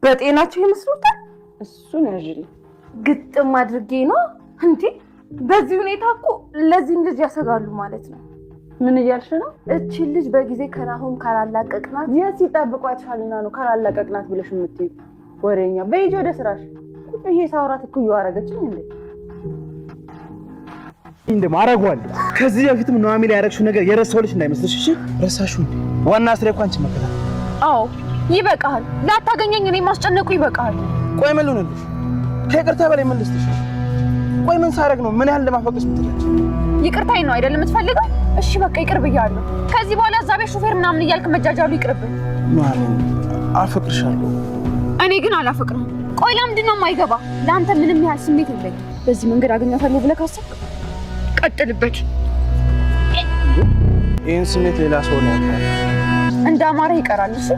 በጤናቸው ይመስሉታል። እሱን ያዥልኝ ግጥም አድርጌ ነው እንዴ። በዚህ ሁኔታ እኮ ለዚህም ልጅ ያሰጋሉ ማለት ነው። ምን እያልሽ ነው? እቺ ልጅ በጊዜ ከናሁም ካላላቀቅናት የት ይጠብቋት ሻልና ነው ካላላቀቅናት ብለሽ የምትይ ወሬኛ። በይጅ ወደ ስራሽ። ይሄ ሳውራት እኮ እያወራገችኝ እንዴ እንደ ማረጓል። ከዚህ በፊትም ኑሐሚን ያደረግሽው ነገር የረሳሁልሽ እንዳይመስልሽ እሺ? ረሳሽው እንዴ? ዋና ስሬ እኮ አንቺ መከራ። አዎ ይበቃል። ላታገኘኝ እኔ ማስጨነቁ ይበቃል። ቆይ ምን ልሆንልሽ? ከይቅርታ በላይ ምን ልስጥሽ? ቆይ ምን ሳረግ ነው ምን ያህል ለማፈቅሽ ምትለች? ይቅርታዬ ነው አይደለም የምትፈልገው? እሺ በቃ ይቅር ብያለሁ። ከዚህ በኋላ እዛ ቤት ሹፌር ምናምን እያልክ መጃጃሉ ይቅርብኝ። ኑሐሚን አፈቅርሻለሁ። እኔ ግን አላፈቅርም። ቆይ ለምንድን ነው የማይገባ? ለአንተ ምንም ያህል ስሜት የለኝም። በዚህ መንገድ አገኛታለሁ ብለህ ካሰብክ ቀጥልበት። ይህን ስሜት ሌላ ሰው ነው ያውቃል። እንደ አማረ ይቀራል። እሺ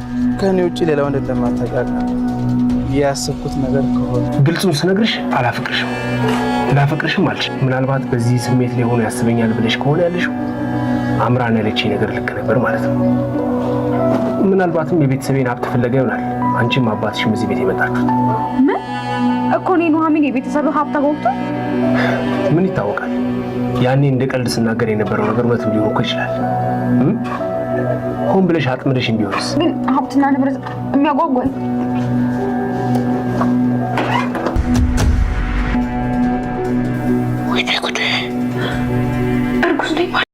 ከእኔ ውጭ ሌላ ወንድ እንደማታውቂ ያሰብኩት ነገር ከሆነ ግልጹን ስነግርሽ አላፈቅርሽም። ላፈቅርሽም አልሽ። ምናልባት በዚህ ስሜት ላይ ሆኖ ያስበኛል ብለሽ ከሆነ ያለሽው አምራን ያለችኝ ነገር ልክ ነበር ማለት ነው። ምናልባትም የቤተሰቤን ሀብት ፍለጋ ይሆናል አንቺም አባትሽም እዚህ ቤት የመጣችሁት። ምን እኮ እኔ ኑሐሚን የቤተሰብ ሀብት አጎብቶ ምን ይታወቃል? ያኔ እንደ ቀልድ ስናገር የነበረው ነገር እውነትም ሊሆን እኮ ይችላል። ሆን ብለሽ አጥምደሽም ቢሆንስ? ግን ሀብትና ንብረት የሚያጓጓኝ ወይ ጉዴ! እርጉዝ ነኝ ማለት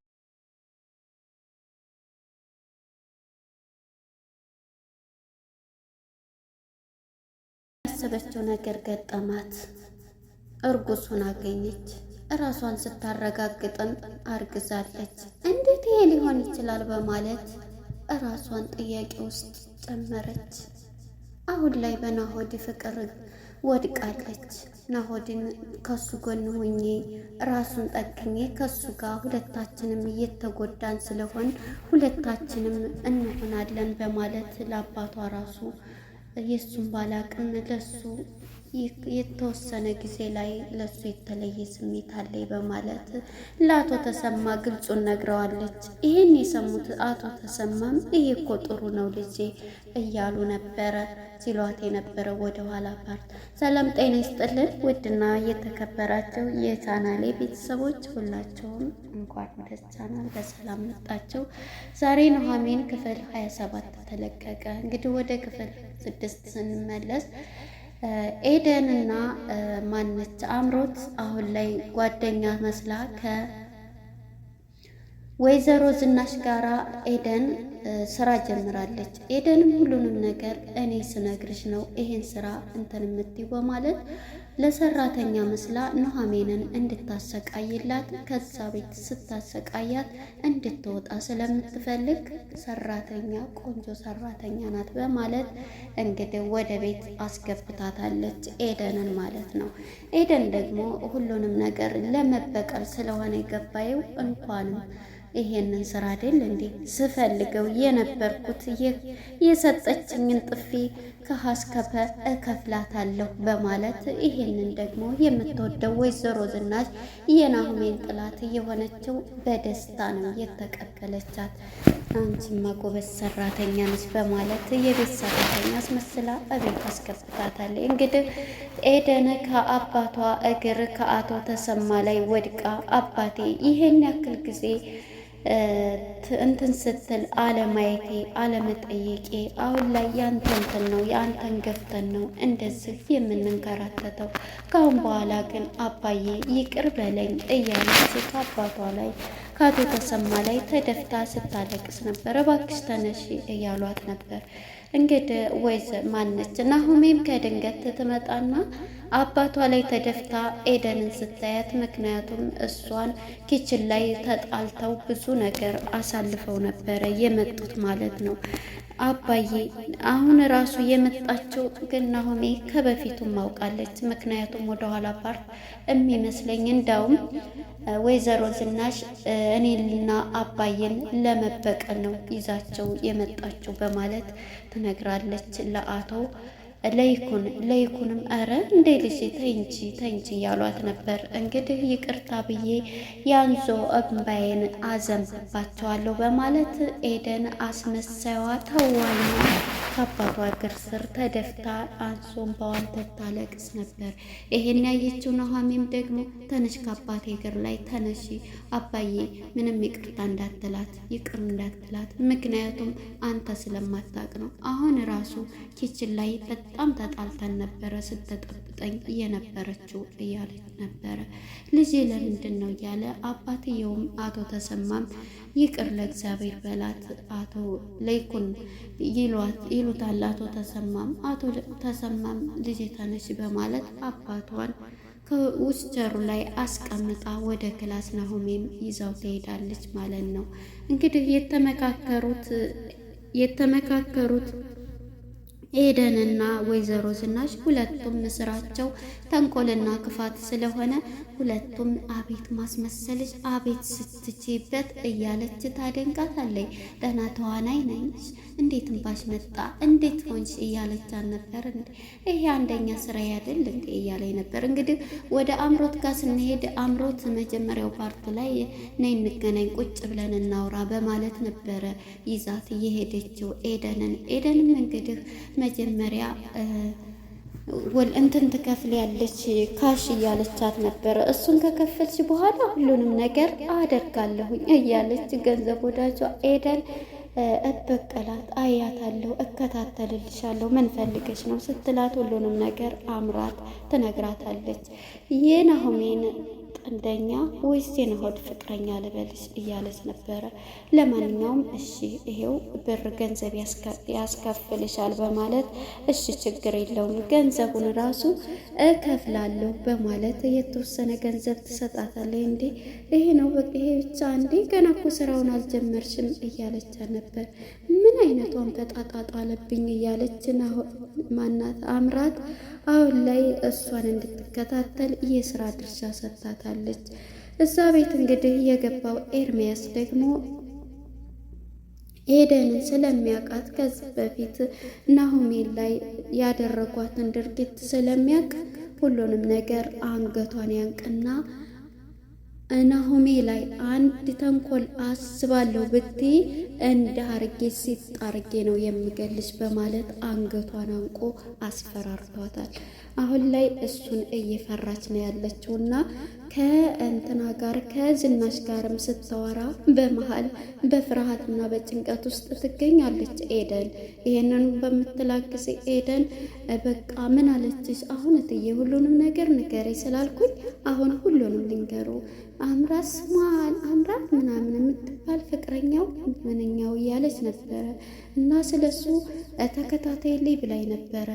ያሰበችው ነገር ገጠማት። እርጉዙን አገኘች። እራሷን ስታረጋግጥም አርግዛለች። እንዴት ይሄ ሊሆን ይችላል በማለት እራሷን ጥያቄ ውስጥ ጨመረች። አሁን ላይ በናሆድ ፍቅር ወድቃለች። ናሆድን ከሱ ጎን ሆኜ ራሱን ጠቅኜ ከሱ ጋር ሁለታችንም እየተጎዳን ስለሆን ሁለታችንም እንሆናለን በማለት ለአባቷ ራሱ የሱን ባላቅም ለሱ የተወሰነ ጊዜ ላይ ለሱ የተለየ ስሜት አለኝ በማለት ለአቶ ተሰማ ግልጹን ነግረዋለች። ይህን የሰሙት አቶ ተሰማም ይሄ እኮ ጥሩ ነው ልጄ እያሉ ነበረ ሲሏት የነበረው ወደ ኋላ ፓርት። ሰላም ጤና ይስጥልን ውድና የተከበራቸው የቻናሌ ቤተሰቦች ሁላቸውም እንኳን ወደ ቻናል በሰላም መጣችሁ። ዛሬ ኑሐሚን ክፍል 27 ተለቀቀ። እንግዲህ ወደ ክፍል 6 ስንመለስ ኤደን እና ማነች አምሮት አሁን ላይ ጓደኛ መስላ ከወይዘሮ ዝናሽ ጋራ ኤደን ስራ ጀምራለች። ኤደንም ሁሉንም ነገር እኔ ስነግርሽ ነው ይሄን ስራ እንትን የምትይው በማለት ለሰራተኛ መስላ ኑሐሚንን እንድታሰቃይላት ከዛ ቤት ስታሰቃያት እንድትወጣ ስለምትፈልግ ሰራተኛ ቆንጆ ሰራተኛ ናት በማለት እንግዲህ ወደ ቤት አስገብታታለች ኤደንን ማለት ነው። ኤደን ደግሞ ሁሉንም ነገር ለመበቀል ስለሆነ የገባየው እንኳንም ይሄንን ስራ አይደል እንዴ ስፈልገው የነበርኩት የሰጠችኝን ጥፊ ከሀስከፈ እከፍላታለሁ በማለት ይሄንን ደግሞ የምትወደው ወይዘሮ ዝናሽ የናሆሜን ጥላት የሆነችው በደስታ ነው የተቀበለቻት። አንቺማ ጎበዝ ሰራተኛ ነሽ በማለት የቤት ሰራተኛ አስመስላ እቤት አስገብታታለች። እንግዲህ ኤደን ከአባቷ እግር ከአቶ ተሰማ ላይ ወድቃ አባቴ ይሄን ያክል ጊዜ እንትን ስትል አለማየቴ አለመጠየቄ አሁን ላይ ያንተ እንትን ነው የአንተን ገፍተን ነው እንደዚህ የምንንከራተተው። ካሁን በኋላ ግን አባዬ ይቅር በለኝ እያለች ከአባቷ ላይ ከአቶ ተሰማ ላይ ተደፍታ ስታለቅስ ነበር። እባክሽ ተነሺ እያሏት ነበር። እንግዲህ ወይዘ ማነች ናሆሜም ከድንገት ትመጣና አባቷ ላይ ተደፍታ ኤደንን ስታያት፣ ምክንያቱም እሷን ኪችን ላይ ተጣልተው ብዙ ነገር አሳልፈው ነበረ የመጡት ማለት ነው። አባዬ አሁን ራሱ የመጣችው ግን ናሆሜ ከበፊቱም ማውቃለች። ምክንያቱም ወደኋላ ፓርት የሚመስለኝ እንዳውም ወይዘሮ ዝናሽ እኔና አባዬን ለመበቀል ነው ይዛቸው የመጣችው በማለት ትነግራለች ለአቶ ለይኩንም አረ እንዴ ልጅ ተንጂ ያሏት ነበር። እንግዲህ ይቅርታ ብዬ ያንዞ እምባዬን አዘንብባቸዋለሁ በማለት ኤደን አስመሳይዋ ተዋና ከአባቷ እግር ስር ተደፍታ አንሶን በዋን ታለቅስ ነበር። ይሄን ያየችው ኑሃሚን ደግሞ ተነሽ ከአባቴ እግር ላይ ተነሺ፣ አባዬ ምንም ይቅርታ እንዳትላት ይቅር እንዳትላት፣ ምክንያቱም አንተ ስለማታቅ ነው። አሁን ራሱ ኪችን ላይ በጣም ተጣልተን ነበረ ስትጠብጠኝ እየነበረችው እያለች ነበረ። ልጄ ለምንድን ነው እያለ አባትየውም አቶ ተሰማም ይቅር ለእግዚአብሔር በላት አቶ ለይኩን ይሉታል። አቶ ተሰማም ልጄ ተነሽ በማለት አባቷን ከውስቸሩ ላይ አስቀምጣ ወደ ክላስ ናሆሜም ይዛው ትሄዳለች ማለት ነው። እንግዲህ የተመካከሩት ኤደንና ወይዘሮ ዝናሽ ሁለቱም ስራቸው ተንኮልና ክፋት ስለሆነ ሁለቱም አቤት ማስመሰልሽ፣ አቤት ስትችይበት እያለች ታደንቃታለች። ደህና ተዋናይ ነሽ፣ እንዴት እንባሽ መጣ፣ እንዴት ሆንሽ እያለች ነበር። እንዴ ይሄ አንደኛ ስራ ያደል እንዴ እያለኝ ነበር። እንግዲህ ወደ አምሮት ጋር ስንሄድ አምሮት መጀመሪያው ፓርት ላይ ነይ እንገናኝ ቁጭ ብለን እናውራ በማለት ነበረ ይዛት እየሄደችው ኤደንም እንግዲህ መጀመሪያ እንትን ትከፍል ያለች ካሽ እያለቻት ነበረ። እሱን ከከፈልች በኋላ ሁሉንም ነገር አደርጋለሁኝ እያለች ገንዘብ ወዳጇ ኤደን እበቀላት፣ አያታለሁ፣ እከታተልልሻለሁ፣ ምን ፈልገሽ ነው ስትላት ሁሉንም ነገር አምራት ትነግራታለች። የናሆሜን ጥንደኛ ወይስ የናሆድ ፍቅረኛ ልበልሽ እያለች ነበረ። ለማንኛውም እሺ ይሄው ብር ገንዘብ ያስከፍልሻል በማለት እሺ ችግር የለውም ገንዘቡን ራሱ እከፍላለሁ በማለት የተወሰነ ገንዘብ ትሰጣታለች። እንዴ ይሄ ነው በቃ ይሄ ብቻ እንዴ ገና እኮ ስራውን አልጀመርሽም እያለች ነበር። ምን አይነቷን በጣጣጣ አለብኝ እያለች ማናት አምራት አሁን ላይ እሷን እንድትከታተል የስራ ድርሻ ሰጥታታለች። እዛ ቤት እንግዲህ የገባው ኤርሚያስ ደግሞ ኤደንን ስለሚያውቃት ከዚህ በፊት ናሆሜን ላይ ያደረጓትን ድርጊት ስለሚያውቅ ሁሉንም ነገር አንገቷን ያንቅና ናሆሜ ላይ አንድ ተንኮል አስባለሁ ብትይ እንደ አርጌ ሲጥ አርጌ ነው የሚገልሽ በማለት አንገቷን አንቆ አስፈራርቷታል። አሁን ላይ እሱን እየፈራች ነው ያለችውና ከእንትና ጋር ከዝናሽ ጋርም ስታወራ በመሃል በፍርሃትና በጭንቀት ውስጥ ትገኛለች ኤደን። ይሄንን በምትላት ጊዜ ኤደን በቃ ምን አለችሽ? አሁን እትዬ ሁሉንም ነገር ንገሬ ስላልኩኝ አሁን ሁሉንም ልንገሩ አምራት ስሟን አምራት ምናምን የምትባል ፍቅረኛው ምንኛው እያለች ነበረ እና ስለሱ ተከታተይልኝ ብላኝ ነበረ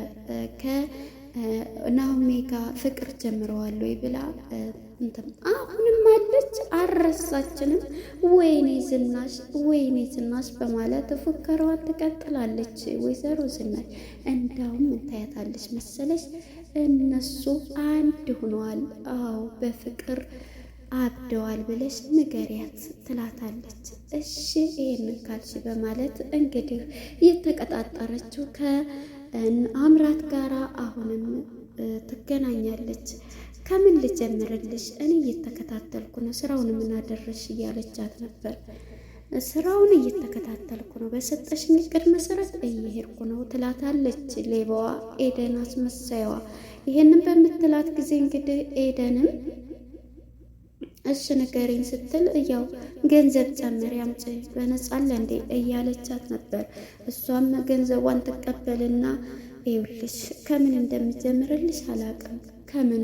ከናሆሜ ጋር ፍቅር ጀምረዋል ወይ ብላ አሁንም አለች አልረሳችንም። ወይኔ ዝናሽ በማለት ፉከራዋን ትቀጥላለች። ወይዘሮ ዝናሽ እንዳውም እንታያታለች መሰለች እነሱ አንድ ሆነዋል። አዎ በፍቅር አብደዋል ብለሽ ንገሪያት ትላታለች። እሺ ይሄንን ካልሽ በማለት እንግዲህ የተቀጣጠረችው ከአምራት ጋራ አሁንም ትገናኛለች። ከምን ልጀምርልሽ? እኔ እየተከታተልኩ ነው፣ ስራውን ምን አደረሽ እያለቻት ነበር። ስራውን እየተከታተልኩ ነው፣ በሰጠሽኝ እቅድ መሰረት እየሄድኩ ነው ትላታለች። ሌባዋ ኤደን አስመሳይዋ። ይሄንን በምትላት ጊዜ እንግዲህ ኤደንም እሺ ንገሪኝ ስትል ያው ገንዘብ ጨምሪ አምጪ በነጻለ እንዴ እያለቻት ነበር። እሷም ገንዘቧን ትቀበልና ይኸውልሽ ከምን እንደምጀምርልሽ አላውቅም፣ ከምኑ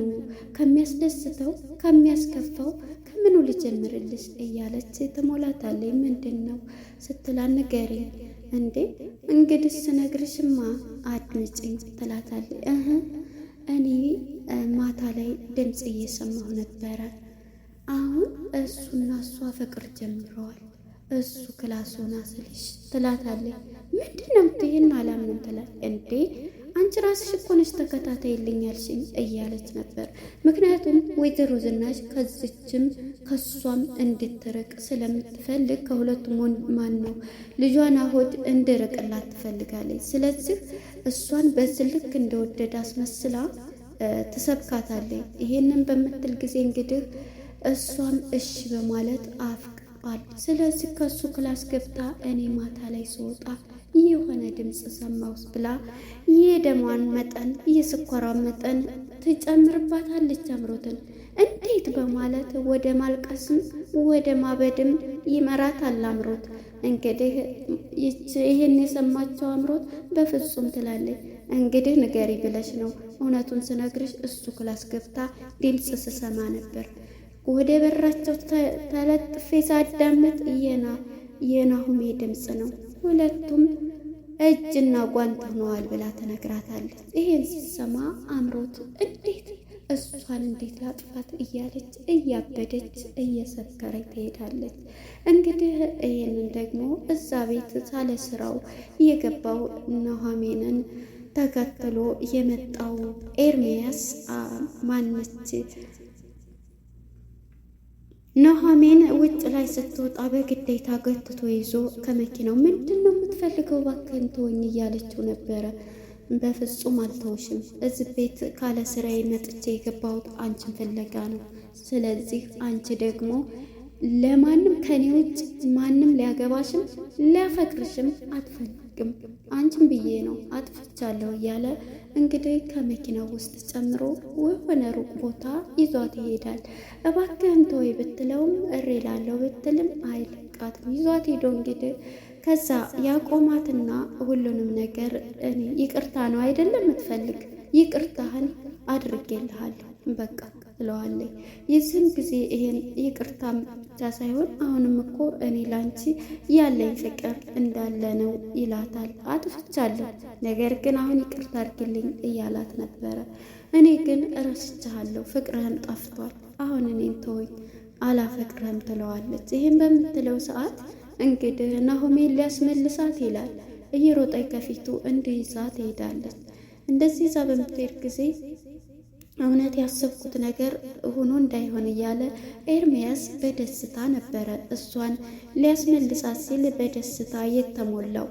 ከሚያስደስተው ከሚያስከፋው ከምኑ ልጀምርልሽ እያለች ትሞላታለች። ምንድን ነው ስትላት ንገሪኝ። እንዴ እንግዲህ ስነግርሽማ አድምጪኝ ትላታለች። እኔ ማታ ላይ ድምፅ እየሰማሁ ነበረ። አሁን እሱና እሷ ፍቅር ጀምረዋል። እሱ ክላስ ሆና ስልሽ ትላታለች። ምንድን ነው የምትይን? አላምንም ትላለች። እንዴ አንቺ ራስሽ እኮ ነሽ ተከታተይልኝ ያልሽኝ እያለች ነበር። ምክንያቱም ወይዘሮ ዝናሽ ከዚችም ከሷም እንድትርቅ ስለምትፈልግ ከሁለቱም ማን ነው ልጇን ናሆድ እንድርቅላት ትፈልጋለች። ስለዚህ እሷን በዚህ ልክ እንደወደድ አስመስላ ትሰብካታለች። ይሄንን በምትል ጊዜ እንግዲህ እሷም እሺ በማለት አፍቅሯል። ስለዚህ ከሱ ክላስ ገብታ እኔ ማታ ላይ ስወጣ የሆነ ድምፅ ሰማሁስ ብላ የደሟን መጠን የስኳሯን መጠን ትጨምርባታለች አምሮትን። እንዴት በማለት ወደ ማልቀስም ወደ ማበድም ይመራታል አምሮት። እንግዲህ ይህን የሰማቸው አምሮት በፍጹም ትላለች። እንግዲህ ንገሪ ብለሽ ነው? እውነቱን ስነግርሽ እሱ ክላስ ገብታ ድምፅ ስሰማ ነበር። ወደ በራቸው ተለጥፌ ሳዳምጥ የናሁሜ ድምፅ ነው። ሁለቱም እጅና ጓንት ሆነዋል ብላ ትነግራታለች። ይሄን ሲሰማ አምሮት እሷን እንዴት ላጥፋት እያለች እያበደች እየሰከረች ትሄዳለች። እንግዲህ ይህንን ደግሞ እዛ ቤት ሳለ ስራው የገባው ኑሃሚንን ተከትሎ የመጣው ኤርሚያስ ማነች ኑሃሚን ውጭ ላይ ስትወጣ በግዴታ ገትቶ ይዞ ከመኪናው ምንድን ነው የምትፈልገው? እባክህን ተወኝ እያለችው ነበረ። በፍጹም አልተውሽም። እዚህ ቤት ካለ ስራዬ መጥቼ የገባሁት አንቺን ፍለጋ ነው። ስለዚህ አንቺ ደግሞ ለማንም ከኔ ውጭ ማንም ሊያገባሽም ሊያፈቅርሽም አትፈልግም። አንቺን ብዬ ነው አጥፍቻለሁ እያለ እንግዲህ ከመኪናው ውስጥ ጨምሮ ወደ ሩቅ ቦታ ይዟት ይሄዳል። እባክህን ተወይ ብትለውም እሬ ላለው ብትልም አይለቃትም። ይዟት ሄዶ እንግዲህ ከዛ ያቆማትና ሁሉንም ነገር እኔ ይቅርታ ነው አይደለም የምትፈልግ፣ ይቅርታህን አድርጌልሃለሁ በቃ ትለዋለች። የዚህም ጊዜ ይሄን ይቅርታ ብቻ ሳይሆን አሁንም እኮ እኔ ላንቺ ያለኝ ፍቅር እንዳለ ነው ይላታል። አጥፍቻለሁ፣ ነገር ግን አሁን ይቅርታ አድርግልኝ እያላት ነበረ። እኔ ግን እረስቻለሁ፣ ፍቅርህም ጠፍቷል፣ አሁን እኔን ተወኝ፣ አላፈቅርህም ትለዋለች። ይህን በምትለው ሰዓት እንግዲህ ናሆሜን ሊያስመልሳት ይላል። እየሮጠች ከፊቱ እንዲይዛት ትሄዳለች። እንደዚህ ይዛ በምትሄድ ጊዜ እውነት ያሰብኩት ነገር ሆኖ እንዳይሆን እያለ ኤርሚያስ በደስታ ነበረ እሷን ሊያስመልሳት ሲል በደስታ የተሞላው።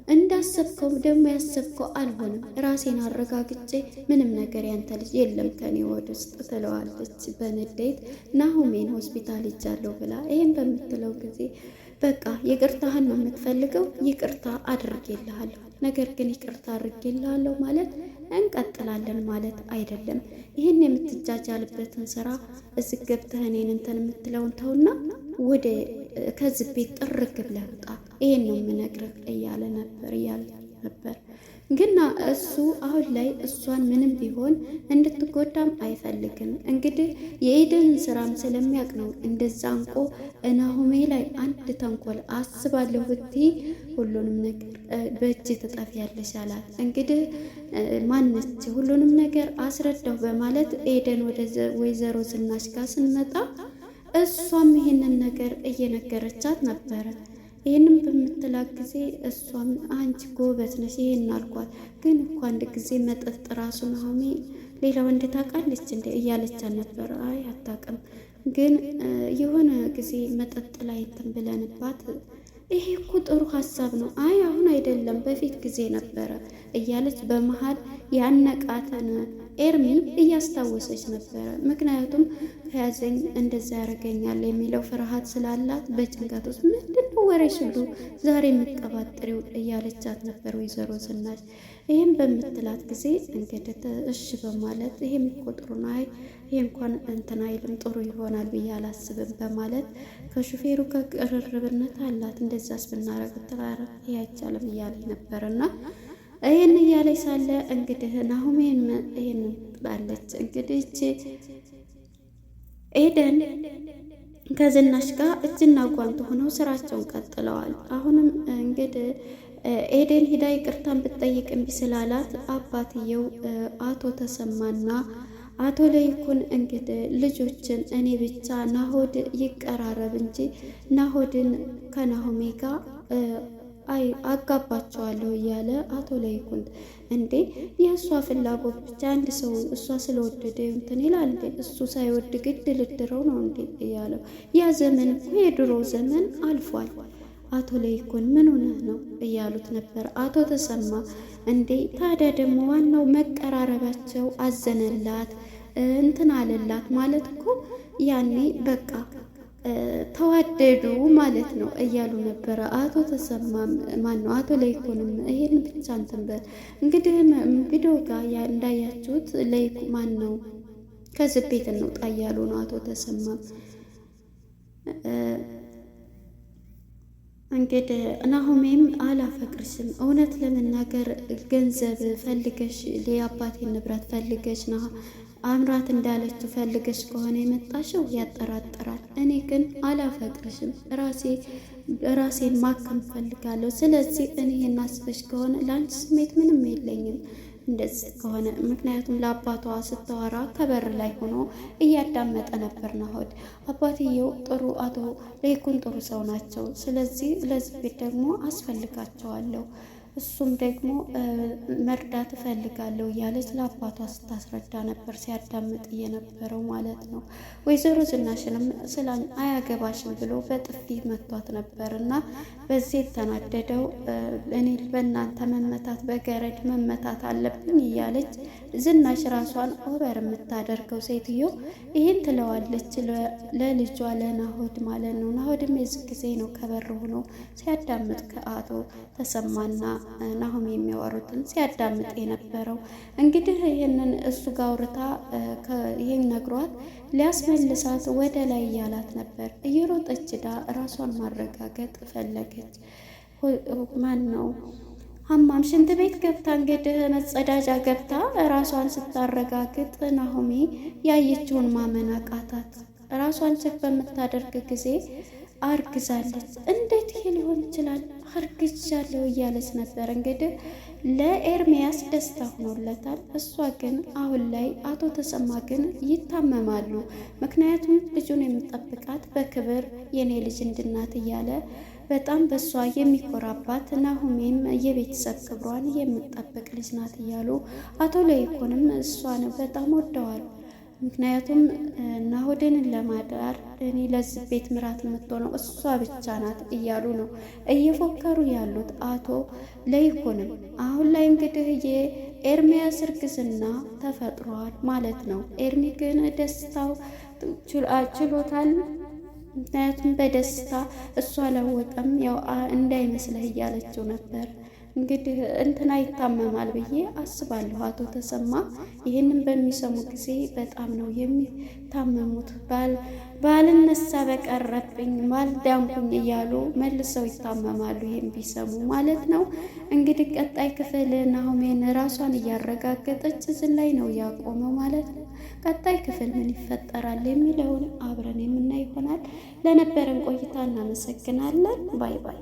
እንዳሰብከው ደግሞ ያሰብከው አልሆንም፣ ራሴን አረጋግጬ ምንም ነገር ያንተ ልጅ የለም ከኔ ወድ ውስጥ ትለዋለች በንዴት። ናሆሜን ሆስፒታል ይጃለሁ ብላ ይህም በምትለው ጊዜ በቃ ይቅርታህን ነው የምትፈልገው፣ ይቅርታ አድርጌልሃለሁ፣ ነገር ግን ይቅርታ አድርጌልሃለሁ ማለት እንቀጥላለን ማለት አይደለም። ይህን የምትጃጃልበትን ስራ እዚህ ገብተህ እኔን እንትን የምትለውን ተውና ወደ ከዚህ ቤት ጥርግ ብለህ ውጣ፣ ይሄን ነው የምነግርህ እያለ ነበር። ግን እሱ አሁን ላይ እሷን ምንም ቢሆን እንድትጎዳም አይፈልግም። እንግዲህ የኤደን ስራም ስለሚያውቅ ነው እንደዛ አንቆ ናሆሜ ላይ አንድ ተንኮል አስባለሁ ብትይ ሁሉንም ነገር በእጅ ትጠፊያለሽ አላት። እንግዲህ ማነች ሁሉንም ነገር አስረዳሁ በማለት ኤደን ወደ ወይዘሮ ዝናሽ ጋር ስንመጣ እሷም ይሄንን ነገር እየነገረቻት ነበረ። ይህንም በምትላት ጊዜ እሷም አንቺ ጎበዝ ነሽ ይሄን አልኳት፣ ግን እኮ አንድ ጊዜ መጠጥ ራሱ ናሆሜ ሌላ ወንድ ታውቃለች እንደ እያለቻት ነበር። አይ አታውቅም፣ ግን የሆነ ጊዜ መጠጥ ላይ እንትን ብለንባት ይሄ እኮ ጥሩ ሀሳብ ነው። አይ አሁን አይደለም በፊት ጊዜ ነበረ እያለች በመሀል ያነቃተን ኤርሚ እያስታወሰች ነበረ። ምክንያቱም ከያዘኝ እንደዛ ያደርገኛል የሚለው ፍርሃት ስላላት በጭንቀት ውስጥ ምንድነው ወሬሽ ሁሉ ዛሬ የምትቀባጥሪው እያለቻት ነበር ወይዘሮ ዝናሽ። ይህም በምትላት ጊዜ እንግዲህ እሺ በማለት ይሄም እኮ ጥሩ ነው፣ አይ ይሄ እንኳን እንትን አይልም ጥሩ ይሆናል ብዬ አላስብም በማለት ከሹፌሩ ከቅርርብነት አላት። እንደዛስ ብናረግ ተራራ ያይቻለም እያለች ነበርና ይሄን እያለች ሳለ እንግዲህ ናሆሜን ይሄን ትላለች። እንግዲህ ኤደን ከዝናሽ ጋር እጅና ጓንት ሆነው ስራቸውን ቀጥለዋል። አሁንም እንግዲህ ኤደን ሂዳ ይቅርታን ብትጠይቅ እምቢ ስላላት አባትየው አቶ ተሰማና አቶ ለይኩን እንግዲህ ልጆችን እኔ ብቻ ናሆድ ይቀራረብ እንጂ ናሆድን ከናሆሜ ጋር አጋባቸዋለሁ እያለ አቶ ለይኩን እንዴ የእሷ ፍላጎት ብቻ አንድ ሰው እሷ ስለወደደ እንትን ይላል፣ እሱ ሳይወድ ግድ ልድረው ነው እንዴ እያለው፣ ያ ዘመን የድሮ ዘመን አልፏል። አቶ ለይኩን ምን ሆነህ ነው እያሉት ነበር። አቶ ተሰማ እንዴ ታዲያ ደግሞ ዋናው መቀራረባቸው አዘነላት እንትን አለላት ማለት እኮ ያኔ በቃ ተዋደዱ ማለት ነው እያሉ ነበረ። አቶ ተሰማም ማን ነው አቶ ለይኩንም ይሄን ብቻ እንትን በል እንግዲህ ቪዲዮ ጋር እንዳያችሁት ለይኩ ማን ነው ከዚህ ቤት እንውጣ እያሉ ነው አቶ ተሰማም። እንግዲህ ናሆሜም አላፈቅርሽም፣ እውነት ለመናገር ገንዘብ ፈልገሽ የአባቴን ንብረት ፈልገሽ ነው አምራት እንዳለችው ፈልገሽ ከሆነ የመጣሽው ያጠራጥራል። እኔ ግን አላፈቅርሽም፣ ራሴን ማከም ፈልጋለሁ። ስለዚህ እኔ የናስበሽ ከሆነ ለአንቺ ስሜት ምንም የለኝም እንደዚህ ከሆነ ምክንያቱም ለአባቷ ስታወራ ከበር ላይ ሆኖ እያዳመጠ ነበር ናሆድ። አባትየው ጥሩ አቶ ለይኩን ጥሩ ሰው ናቸው። ስለዚህ ለዚህ ቤት ደግሞ አስፈልጋቸዋለሁ፣ እሱም ደግሞ መርዳት እፈልጋለሁ እያለች ለአባቷ ስታስረዳ ነበር ሲያዳምጥ እየነበረው ማለት ነው። ወይዘሮ ዝናሽንም ስላን አያገባሽም ብሎ በጥፊ መቷት ነበር እና በዚህ የተናደደው እኔ በእናንተ መመታት በገረድ መመታት አለብኝ እያለች ዝናሽ ራሷን ኦቨር የምታደርገው ሴትዮ ይህን ትለዋለች ለልጇ ለናሆድ ማለት ነው። ናሆድም የዚህ ጊዜ ነው ከበር ሆኖ ሲያዳምጥ ከአቶ ተሰማና ናሆም የሚያወሩትን ሲያዳምጥ የነበረው። እንግዲህ ይህንን እሱ ጋር አውርታ ይህን ነግሯት ሊያስመልሳት ወደ ላይ እያላት ነበር። እየሮጠች ዳ ራሷን ማረጋገጥ ፈለገች። ማን ነው ሀማም ሽንት ቤት ገብታ እንግዲህ መጸዳጃ ገብታ ራሷን ስታረጋግጥ ናሆሜ ያየችውን ማመን አቃታት። ራሷን ቸክ በምታደርግ ጊዜ አርግዛለች። እንዴት ይሄ ሊሆን ይችላል? አርግዣለሁ እያለች ነበር። እንግዲህ ለኤርሚያስ ደስታ ሆኖለታል። እሷ ግን አሁን ላይ አቶ ተሰማ ግን ይታመማሉ። ምክንያቱም ልጁን የምጠብቃት በክብር የኔ ልጅ እንድናት እያለ በጣም በሷ የሚኮራባት ናሆሜም የቤተሰብ ክብሯን የምጠብቅ ልጅ ናት እያሉ አቶ ለይኩንም እሷን በጣም ወደዋል። ምክንያቱም ናሆድን ለማዳር እኔ ለዚህ ቤት ምራት የምትሆነው እሷ ብቻ ናት እያሉ ነው እየፎከሩ ያሉት አቶ ለይኩንም። አሁን ላይ እንግዲህ የኤርሚያስ እርግዝና ተፈጥሯል ማለት ነው። ኤርሚ ግን ደስታው ችሎታል። ምክንያቱም በደስታ እሷ አላወቀም፣ ያው እንዳይመስልህ እያለችው ነበር። እንግዲህ እንትና ይታመማል ብዬ አስባለሁ። አቶ ተሰማ ይህንን በሚሰሙ ጊዜ በጣም ነው የሚታመሙት። ባልነሳ በቀረብኝ ባልዳንኩኝ እያሉ መልሰው ይታመማሉ፣ ይህን ቢሰሙ ማለት ነው። እንግዲህ ቀጣይ ክፍል ናሆሜን ራሷን እያረጋገጠች እዚህ ላይ ነው ያቆመው ማለት ነው። ቀጣይ ክፍል ምን ይፈጠራል የሚለውን አብረን የምናይ ይሆናል። ለነበረን ቆይታ እናመሰግናለን። ባይ ባይ።